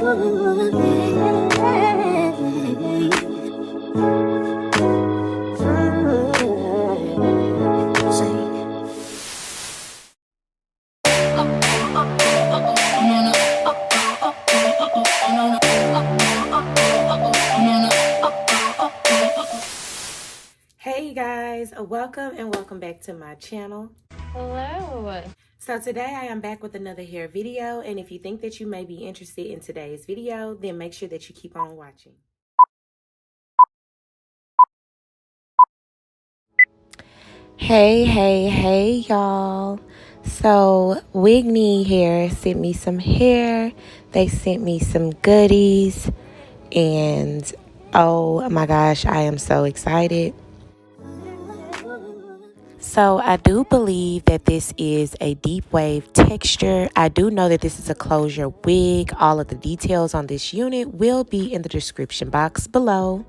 Hey guys, welcome and welcome back to my channel. Hello. So today I am back with another hair video, and if you think that you may be interested in today's video, then make sure that you keep on watching. Hey y'all. So WIGNEE Hair sent me some hair. They sent me some goodies, and oh my gosh, I am so excited. So I do believe that this is a deep wave texture. I do know that this is a closure wig. All of the details on this unit will be in the description box below.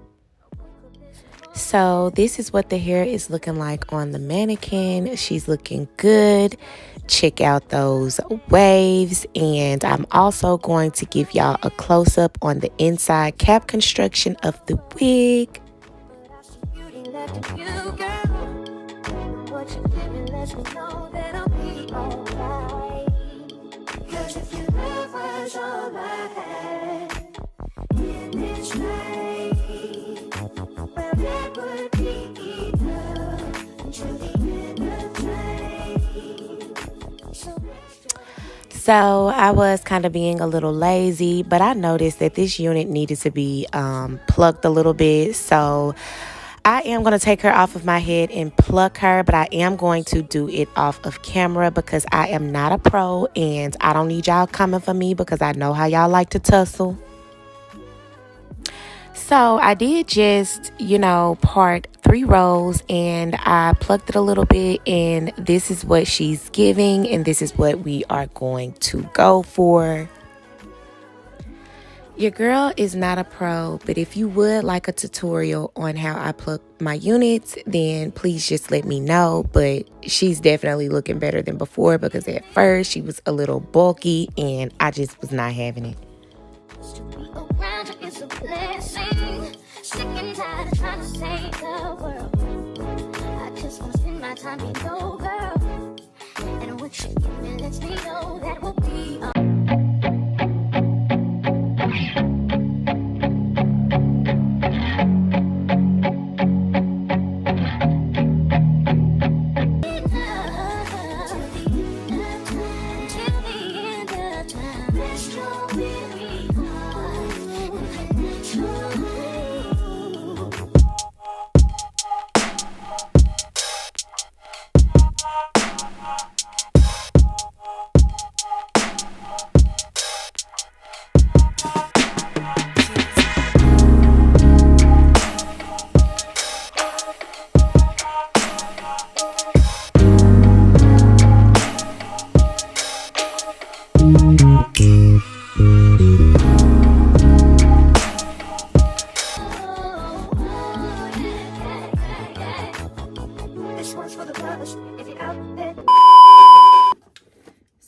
So this is what the hair is looking like on the mannequin. She's looking good. Check out those waves. And I'm also going to give y'all a close-up on the inside cap construction of the wig. So I was kind of being a little lazy, but I noticed that this unit needed to be plucked a little bit. So I am going to take her off of my head and pluck her, but I am going to do it off of camera because I am not a pro and I don't need y'all coming for me because I know how y'all like to tussle. So I did just, part 3 rows and I plucked it a little bit, and this is what she's giving and this is what we are going to go for. Your girl is not a pro, but if you would like a tutorial on how I pluck my units, then please just let me know. But she's definitely looking better than before because at first she was a little bulky and I just was not having it. Sick and tired of trying to save the world. I just want to spend my time being your girl. And what you give me lets me know that we'll be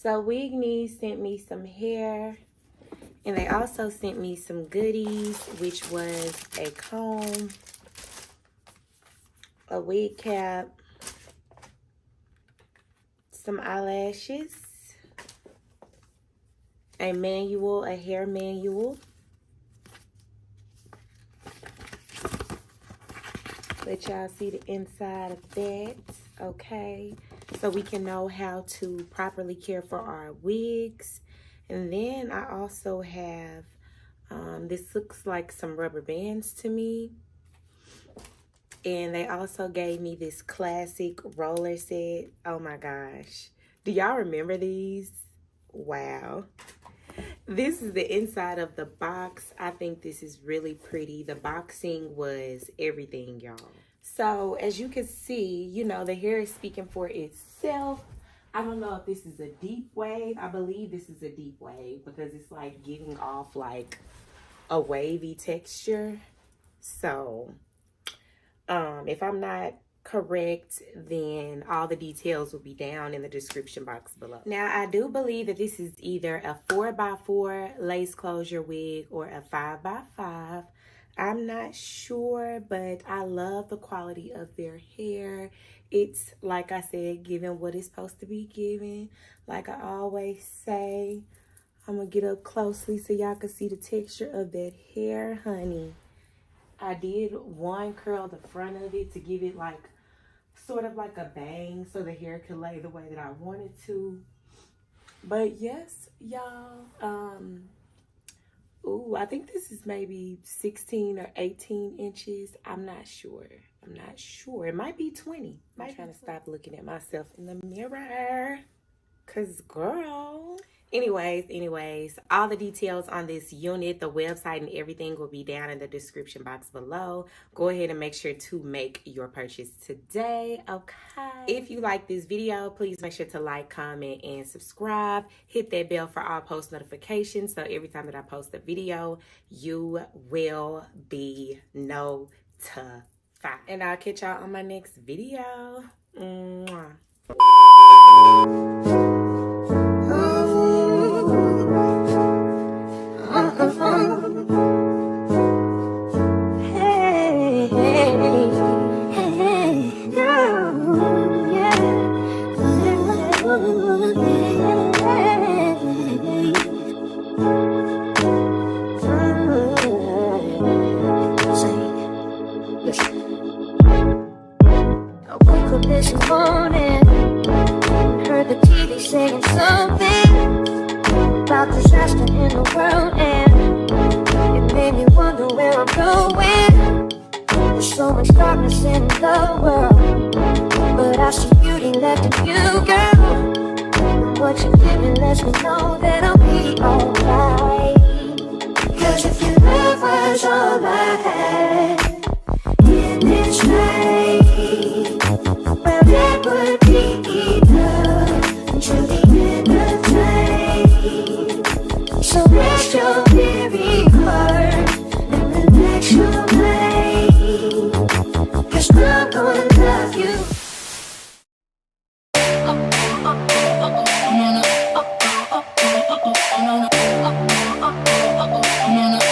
So WIGNEE sent me some hair, and they also sent me some goodies, which was a comb, a wig cap, some eyelashes, a manual, a hair manual. Let y'all see the inside of that, okay? So we can know how to properly care for our wigs. And then I also have, this looks like some rubber bands to me. And they also gave me this classic roller set. Oh my gosh. Do y'all remember these? Wow. This is the inside of the box. I think this is really pretty. The boxing was everything, y'all. So as you can see, the hair is speaking for itself. I don't know if this is a deep wave. I believe this is a deep wave because it's like giving off like a wavy texture. So if I'm not correct, then all the details will be down in the description box below. Now, I do believe that this is either a 4x4 lace closure wig or a 5x5. I'm not sure, but I love the quality of their hair. It's, like I said, giving what it's supposed to be giving. Like I always say, I'm gonna get up closely so y'all can see the texture of that hair, honey. I did one curl the front of it to give it like sort of like a bang so the hair could lay the way that I wanted to. But yes, y'all, ooh, I think this is maybe 16 or 18 inches. I'm not sure. It might be 20. I'm trying to stop looking at myself in the mirror. Cause girl. Anyways, all the details on this unit, the website and everything will be down in the description box below. Go ahead and make sure to make your purchase today, okay? If you like this video, please make sure to like, comment, and subscribe. Hit that bell for all post notifications, so every time that I post a video, you will be notified. And I'll catch y'all on my next video. Mwah. This morning, heard the TV saying something about disaster in the world, and it made me wonder where I'm going. There's so much darkness in the world, but I see beauty left in you, girl. And what you give me lets me know that I'll be alright. 'Cause if your love was all I had in this life, well, that would be enough until the end of time. So rest your weary heart and relax your mind, 'cause I'm gonna love you. No, no.